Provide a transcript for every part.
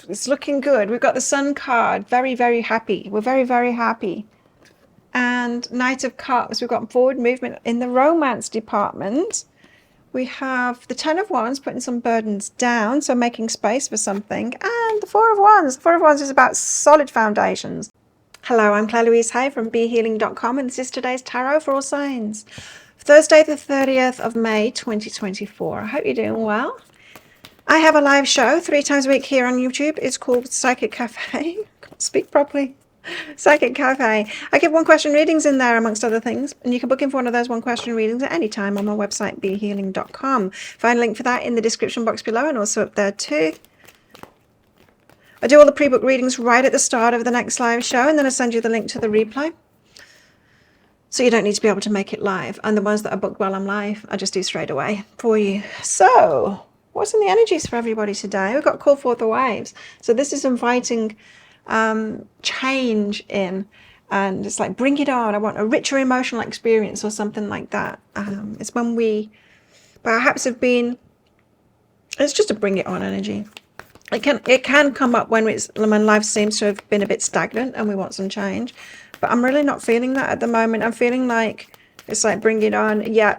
It's looking good. We've got the Sun card. Very, very happy. We're very, very happy. And Knight of Cups. We've got forward movement in the romance department. We have the Ten of Wands, putting some burdens down, so making space for something. And the Four of Wands. The Four of Wands is about solid foundations. Hello, I'm Claire Louise Hay from BeHealing.com, and this is today's tarot for all signs. Thursday, the 30th of May, 2024. I hope you're doing well. I have a live show 3 times a week here on YouTube. It's called Psychic Cafe. Can't speak properly. Psychic Cafe. I give one question readings in there amongst other things, and you can book in for one of those one question readings at any time on my website BeHealing.com. Find a link for that in the description box below and also up there too. I do all the pre-book readings right at the start of the next live show, and then I send you the link to the replay, so you don't need to be able to make it live. And the ones that are booked while I'm live, I just do straight away for you. So what's in the energies for everybody today? We've got call forth the waves. So this is inviting change in, and it's like, bring it on. I want a richer emotional experience or something like that. It's when we perhaps have been, it's just a bring it on energy. It can come up when life seems to have been a bit stagnant and we want some change, but I'm really not feeling that at the moment. I'm feeling like it's like, bring it on. Yeah,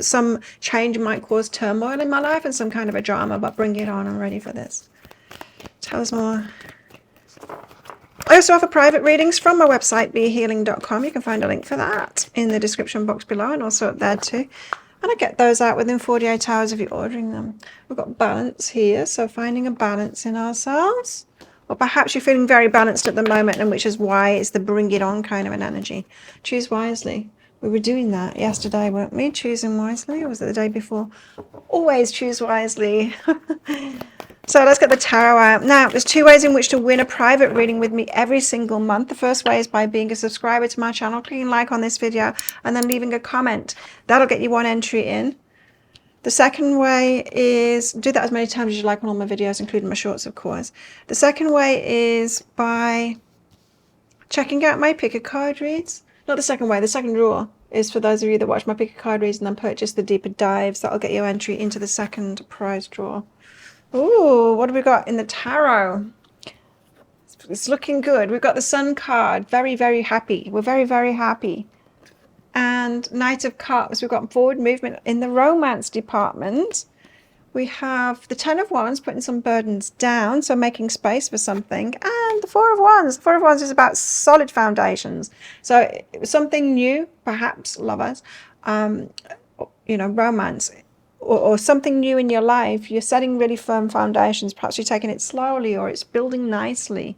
some change might cause turmoil in my life and some kind of a drama, but bring it on. I'm ready for this. Tell us more. I also offer private readings from my website BeHealing.com. You can find a link for that in the description box below and also up there too. And I get those out within 48 hours if you're ordering them. We've got balance here, so finding a balance in ourselves. Or perhaps you're feeling very balanced at the moment, and which is why it's the bring it on kind of an energy. Choose wisely. We were doing that yesterday, weren't we? Choosing wisely, or was it the day before? Always choose wisely. So let's get the tarot out. Now, there's 2 ways in which to win a private reading with me every single month. The first way is by being a subscriber to my channel, clicking like on this video, and then leaving a comment. That'll get you 1 entry in. The second way is, do that as many times as you like on all my videos, including my shorts, of course. The second way is by checking out my pick a card reads. Not the second way, the second draw is for those of you that watch my pick a card reads and then purchase the deeper dives. That'll get you entry into the second prize draw. Ooh, what have we got in the tarot? It's looking good. We've got the Sun card. Very, very happy. We're very, very happy. And Knight of Cups. We've got forward movement in the romance department. We have the Ten of Wands, putting some burdens down, so making space for something. And the Four of Wands. The Four of Wands is about solid foundations. So something new, perhaps lovers, romance. Or something new in your life. You're setting really firm foundations. Perhaps you're taking it slowly, or it's building nicely.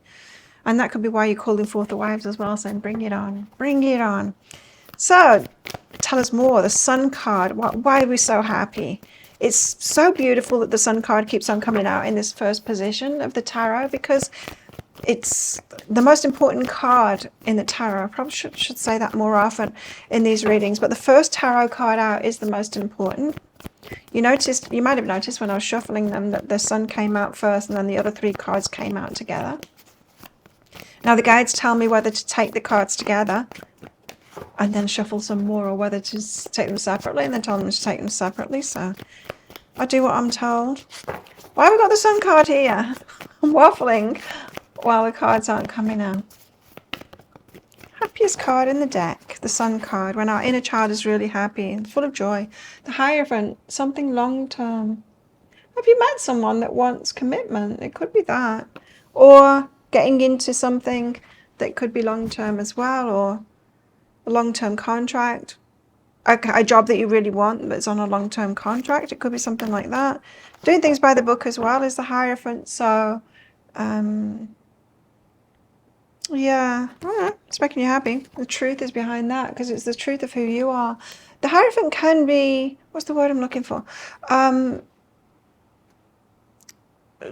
And that could be why you're calling forth the waves as well, saying, bring it on, bring it on. So tell us more. The Sun card. Why are we so happy? It's so beautiful that the Sun card keeps on coming out in this first position of the tarot, because it's the most important card in the tarot. I probably should say that more often in these readings, but the first tarot card out is the most important. You might have noticed when I was shuffling them that the Sun came out first and then the other 3 cards came out together. Now the guides tell me whether to take the cards together and then shuffle some more, or whether to take them separately and then tell them to take them separately. So I do what I'm told. Why have we got the Sun card here? I'm waffling while the cards aren't coming out. Happiest card in the deck, the Sun card, when our inner child is really happy and full of joy. The Hierophant, something long-term. Have you met someone that wants commitment? It could be that. Or getting into something that could be long-term as well, or a long-term contract. A job that you really want that's on a long-term contract. It could be something like that. Doing things by the book as well is the Hierophant. So, yeah, it's making you happy. The truth is behind that, because it's the truth of who you are. The Hierophant can be, what's the word I'm looking for?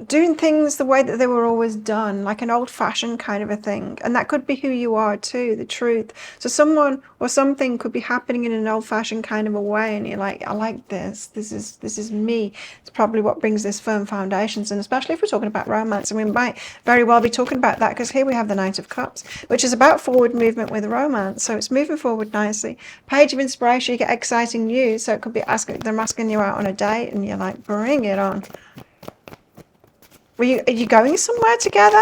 Doing things the way that they were always done, like an old-fashioned kind of a thing. And that could be who you are too, the truth. So someone or something could be happening in an old-fashioned kind of a way, and you're like, I like this. This is me. It's probably what brings this firm foundations. And especially if we're talking about romance, and we might very well be talking about that, because here we have the Knight of Cups, which is about forward movement with romance. So it's moving forward nicely. Page of Inspiration, you get exciting news. So it could be them asking you out on a date, and you're like, bring it on. Are you going somewhere together?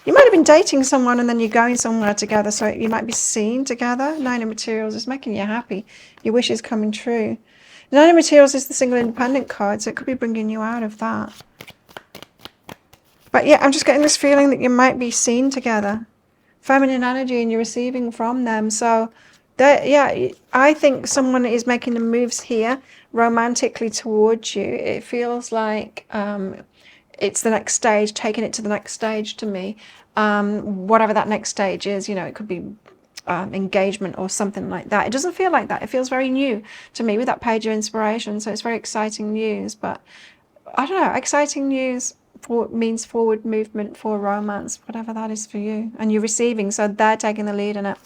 You might have been dating someone and then you're going somewhere together, so you might be seen together. Nine of Materials is making you happy. Your wish is coming true. Nine of Materials is the single independent card, so it could be bringing you out of that. But yeah, I'm just getting this feeling that you might be seen together. Feminine energy, and you're receiving from them. So, yeah, I think someone is making the moves here romantically towards you. It feels like it's the next stage, taking it to the next stage to me. Whatever that next stage is, you know, it could be engagement or something like that. It doesn't feel like that. It feels very new to me with that page of inspiration. So it's very exciting news. But I don't know, exciting news means forward movement for romance, whatever that is for you. And you're receiving, so they're taking the lead in it.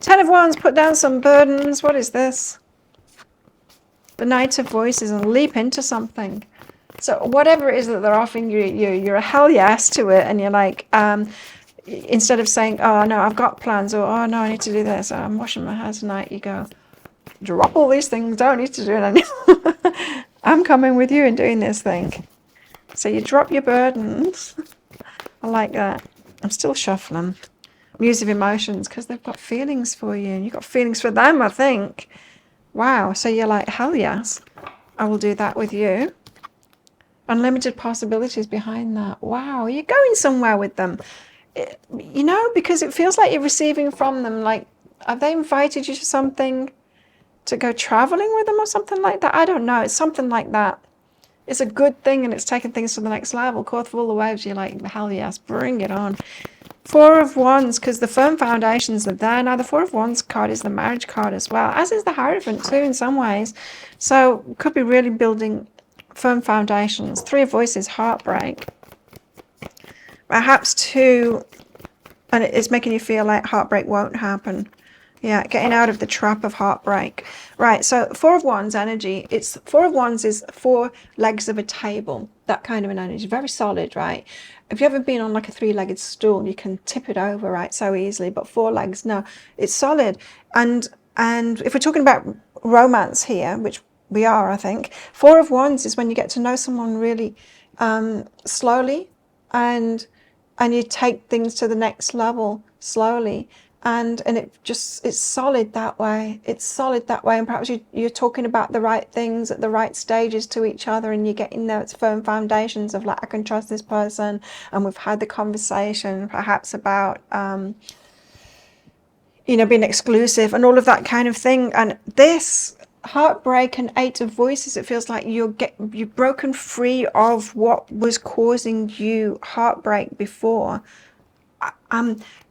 10 of Wands, put down some burdens. What is this? The Knight of Voices, and leap into something. So whatever it is that they're offering you, you're a hell yes to it, and you're like, instead of saying, oh no, I've got plans, or oh no, I need to do this, or I'm washing my hair tonight, you go, drop all these things, don't need to do it anymore. I'm coming with you and doing this thing. So you drop your burdens. I like that. I'm still shuffling. Muse of Emotions, because they've got feelings for you, and you've got feelings for them, I think. Wow, so you're like, hell yes, I will do that with you. Unlimited possibilities behind that. Wow, you're going somewhere with them. You know, because it feels like you're receiving from them. Like, have they invited you to something, to go traveling with them or something like that? I don't know. It's something like that. It's a good thing, and it's taking things to the next level. Fourth of all the waves, you're like, hell yes, bring it on. Four of Wands, because the firm foundations are there. Now, the Four of Wands card is the marriage card as well, as is the Hierophant too in some ways. So, could be really building firm foundations. Three of Voices, heartbreak. Perhaps too, and it's making you feel like heartbreak won't happen. Yeah, getting out of the trap of heartbreak. Right, so Four of Wands energy. It's Four of Wands is four legs of a table. That kind of an energy. Very solid, right? If you ever been on like a three-legged stool, you can tip it over, right, so easily. But four legs, no, it's solid. And if we're talking about romance here, which we are, I think, Four of Wands is when you get to know someone really slowly, and you take things to the next level slowly. And it's solid that way. It's solid that way. And perhaps you're talking about the right things at the right stages to each other, and you're getting those firm foundations of like, I can trust this person, and we've had the conversation perhaps about, you know, being exclusive and all of that kind of thing. And this heartbreak and Eight of Voices, it feels like you've broken free of what was causing you heartbreak before.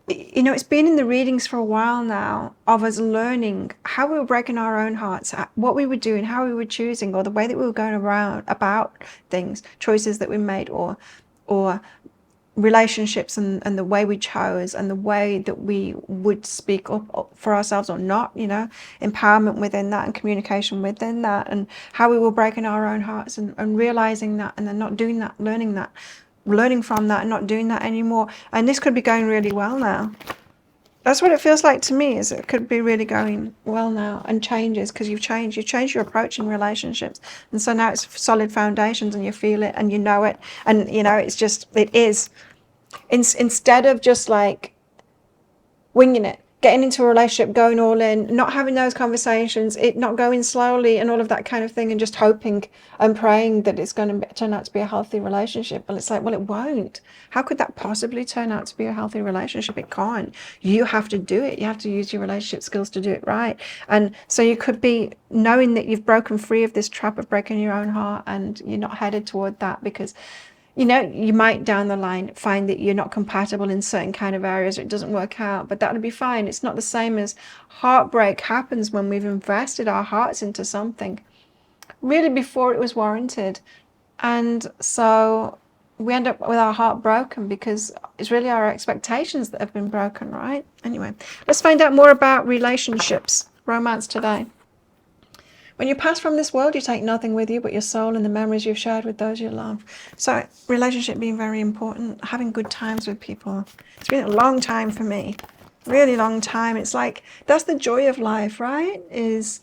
You know, it's been in the readings for a while now of us learning how we were breaking our own hearts, what we were doing, how we were choosing, or the way that we were going around about things, choices that we made, or relationships, and the way we chose, and the way that we would speak up for ourselves or not, you know, empowerment within that and communication within that, and how we were breaking our own hearts, and realizing that, and then not doing that, learning from that and not doing that anymore. And this could be going really well now. That's what it feels like to me, is it could be really going well now, and changes, because you've changed your approach in relationships, and so now it's solid foundations, and you feel it and you know it, and you know, it's just, it is, instead of just like winging it, getting into a relationship, going all in, not having those conversations, it not going slowly and all of that kind of thing, and just hoping and praying that it's going to turn out to be a healthy relationship. But it's like, well, it won't. How could that possibly turn out to be a healthy relationship? It can't. You have to do it. You have to use your relationship skills to do it right. And so you could be knowing that you've broken free of this trap of breaking your own heart, and you're not headed toward that, because you know, you might down the line find that you're not compatible in certain kind of areas, or it doesn't work out, but that'll be fine. It's not the same as heartbreak happens when we've invested our hearts into something really before it was warranted. And so we end up with our heart broken because it's really our expectations that have been broken, right? Anyway, let's find out more about relationships, romance today. When you pass from this world, you take nothing with you but your soul and the memories you've shared with those you love. So relationship being very important, having good times with people. It's been a long time for me, really long time. It's like, that's the joy of life, right? Is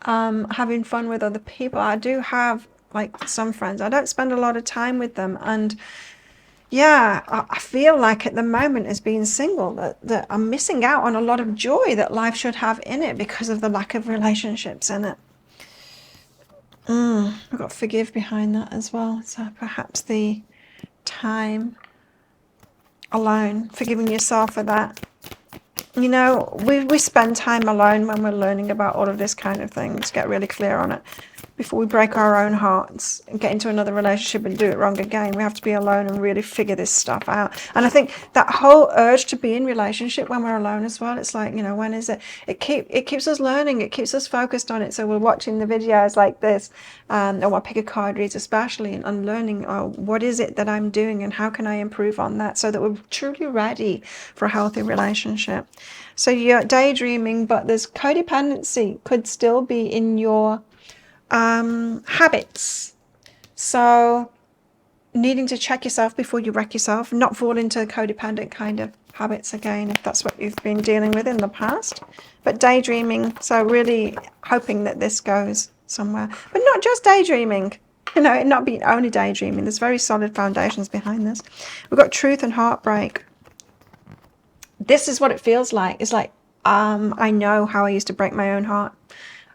having fun with other people. I do have like some friends. I don't spend a lot of time with them, and yeah, I feel like at the moment as being single that I'm missing out on a lot of joy that life should have in it because of the lack of relationships in it. I've got forgive behind that as well. So perhaps the time alone, forgiving yourself for that. You know, we spend time alone when we're learning about all of this kind of thing, to get really clear on it. Before we break our own hearts and get into another relationship and do it wrong again, we have to be alone and really figure this stuff out. And I think that whole urge to be in relationship when we're alone as well, it's like, you know, when is it? It keeps us learning, it keeps us focused on it. So we're watching the videos like this, or I pick a card reads especially, and learning, oh, what is it that I'm doing and how can I improve on that, so that we're truly ready for a healthy relationship. So you're daydreaming, but there's codependency could still be in your habits. So needing to check yourself before you wreck yourself, not fall into codependent kind of habits again, if that's what you've been dealing with in the past. But daydreaming, so really hoping that this goes somewhere. But not just daydreaming, you know, it not being only daydreaming. There's very solid foundations behind this. We've got truth and heartbreak. This is what it feels like. It's like, I know how I used to break my own heart.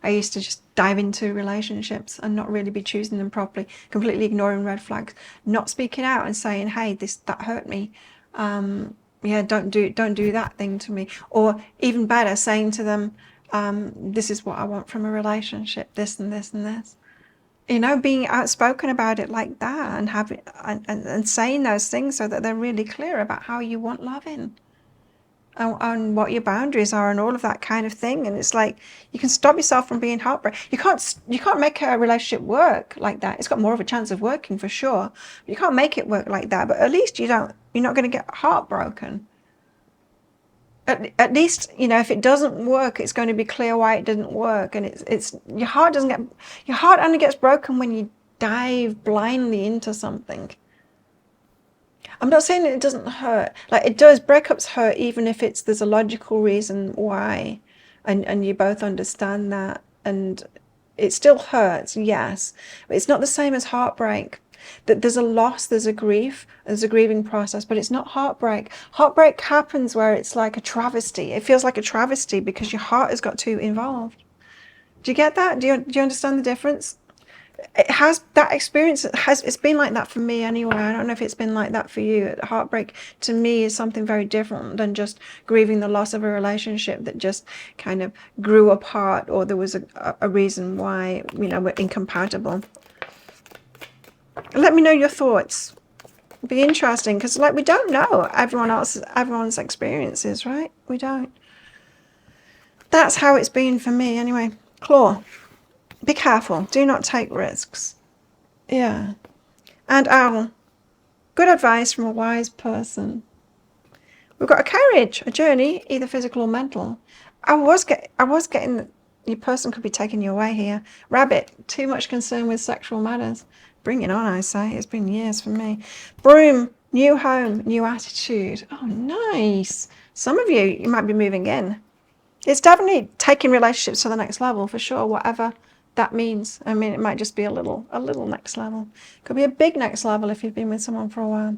I used to just dive into relationships and not really be choosing them properly, completely ignoring red flags, not speaking out and saying, hey, that hurt me. Yeah, don't do that thing to me. Or even better, saying to them, this is what I want from a relationship, this and this and this. You know, being outspoken about it like that, and having and saying those things so that they're really clear about how you want loving. And what your boundaries are and all of that kind of thing. And it's like, you can stop yourself from being heartbroken. You can't make a relationship work like that. It's got more of a chance of working for sure, but you can't make it work like that. But at least you're not going to get heartbroken. At least, you know, if it doesn't work, it's going to be clear why it didn't work. And your heart only gets broken when you dive blindly into something. I'm not saying that it doesn't hurt. Like, it does, breakups hurt, even if there's a logical reason why, and you both understand that, and it still hurts, yes, but it's not the same as heartbreak. That there's a loss, there's a grief, there's a grieving process, but it's not heartbreak. Heartbreak happens where it's like a travesty. It feels like a travesty because your heart has got too involved. Do you get that? Do you understand the difference? It has, that experience it's been like that for me anyway. I don't know if it's been like that for you. Heartbreak to me is something very different than just grieving the loss of a relationship that just kind of grew apart, or there was a reason why, you know, we're incompatible. Let me know your thoughts. It'd be interesting, because like, we don't know everyone's experiences, right? We don't. That's how it's been for me anyway. Claw. Be careful. Do not take risks. Yeah. And Owl. Good advice from a wise person. We've got a carriage, a journey, either physical or mental. I was getting your person could be taking you away here. Rabbit. Too much concern with sexual matters. Bring it on, I say. It's been years for me. Broom. New home, new attitude. Oh, nice. Some of you might be moving in. It's definitely taking relationships to the next level for sure, whatever that means. I mean, it might just be a little next level. Could be a big next level if you've been with someone for a while.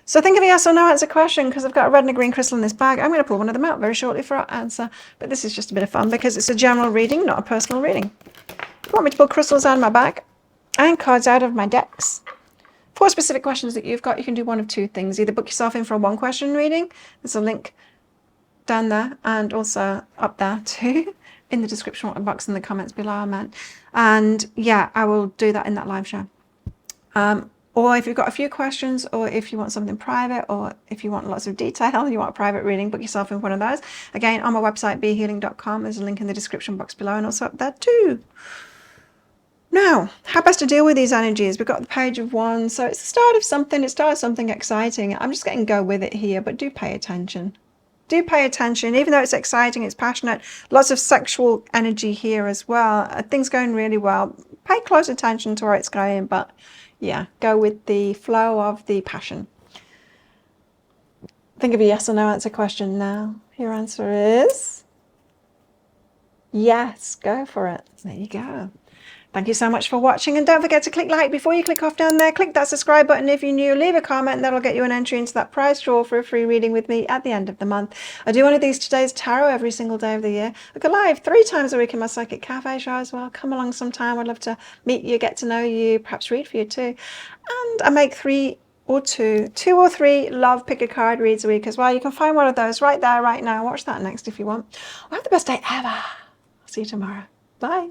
So think of a yes or no answer question, because I've got a red and a green crystal in this bag. I'm going to pull one of them out very shortly for our answer. But this is just a bit of fun because it's a general reading, not a personal reading. If you want me to pull crystals out of my bag and cards out of my decks for specific questions that you've got, you can do one of two things. Either book yourself in for a one question reading. There's a link down there and also up there too, in the description box in the comments below, I meant. And yeah, I will do that in that live show. Or if you've got a few questions, or if you want something private, or if you want lots of detail, you want a private reading, book yourself in one of those. Again, on my website, behealing.com. There's a link in the description box below and also up there too. Now, how best to deal with these energies? We've got the Page of Wands. So it's the start of something. It starts something exciting. I'm just getting go with it here, but do pay attention. Do pay attention, even though it's exciting, it's passionate, lots of sexual energy here as well. Things going really well. Pay close attention to where it's going, but yeah, go with the flow of the passion. Think of a yes or no answer question now. Your answer is yes. Go for it. There you go. Thank you so much for watching, and don't forget to click like before you click off down there. Click that subscribe button if you're new. Leave a comment, and that'll get you an entry into that prize draw for a free reading with me at the end of the month. I do one of these today's tarot every single day of the year. I go live 3 times a week in my Psychic Cafe show as well. Come along sometime. I'd love to meet you, get to know you, perhaps read for you too. And I make 2 or 3 love pick a card reads a week as well. You can find one of those right there, right now. Watch that next if you want. Well, have the best day ever. I'll see you tomorrow. Bye.